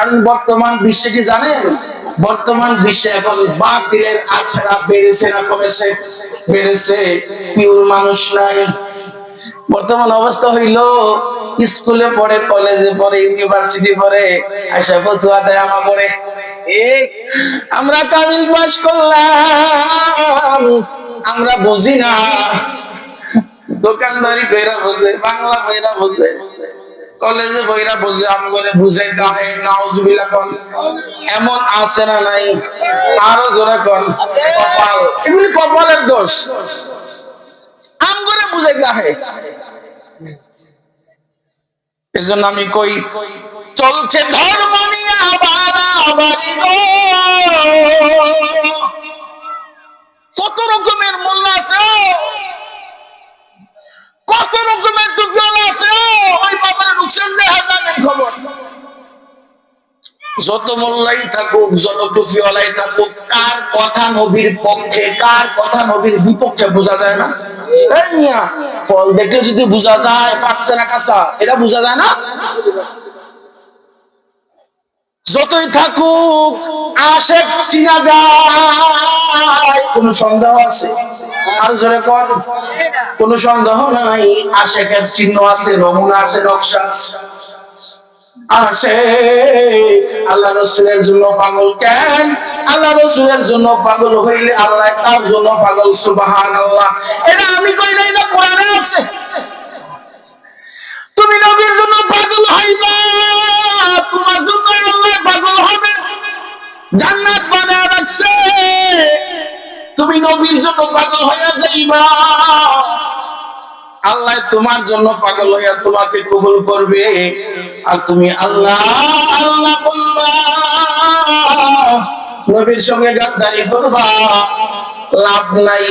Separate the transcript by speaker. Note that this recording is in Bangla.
Speaker 1: কারণ বর্তমান বিশ্বে কি জানেন, বর্তমান বিশ্বে এখন বাতিলের আখড়া বেড়েছে না কমেছে? বেড়েছে। পিওর মানুষ নাই। বর্তমান অবস্থা হইলো স্কুলে পড়ে, কলেজে পড়ে, ইউনিভার্সিটি পড়ে, আইসা ফতুয়া দেয় আমা পড়ে। আমরা কামিল পাস করলাম, আমরা বুঝি না। দোকানদারি কইরা বোঝে, বাংলা কইরা বোঝে, কলেজে বইরা বুঝে, আমগরে বুঝাইতে হয়। নাউজুবিল্লাহ কোন এমন আছে না নাই? আরো জোরে কোন কপাল। এগুলি কপালের দোষ। আমগরে বুঝাইতে হয়। এজন্য আমি কই, চলছে ধর্ম নিয়ে বাড়াবাড়ি গো। কত রকমের মোল্লা আছে, কত রকমের টুপিওয়ালা আছে। ওই বাবার রুকসান দেখা যাবেন খবর। যত মোল্লাই থাকুক, যত টুপিওয়ালাই থাকুক, কার কথা নবীর পক্ষে, কার কথা নবীর বিপক্ষে বোঝা যায় না? ফল দেখলে যদি বোঝা যায় ফাটছে না কাঁচা, এটা বোঝা যায় না? যতই থাকুক আশেক চিনা যায়, কোন সন্দেহ আছে? আর জোরে কর, কোন সন্দেহ নাই। আশেকের চিহ্ন আছে, নমুনা আছে, নকশা আছে। আল্লাহ রসুলের জন্য পাগল কেন? আল্লাহ রসুলের জন্য পাগল হইলে আল্লাহ তার জন্য পাগল। সুবহানাল্লাহ। এটা আমি কই নাই, না কোরআনে আছে। তুমি নবীর জন্য পাগল হইবা, তোমার জন্য আল্লাহ পাগল হবে। জান্নাত বানায় রাখছে, তুমি নবীর জন্য পাগল হইয়া যাইবা, আল্লাহ তোমার জন্য পাগল হইয়া তোমাকে কবুল করবে। আর তুমি আল্লাহ আল্লাহ বলবা, নবীর সঙ্গে গাদ্দারি করবা, লাভ নাই।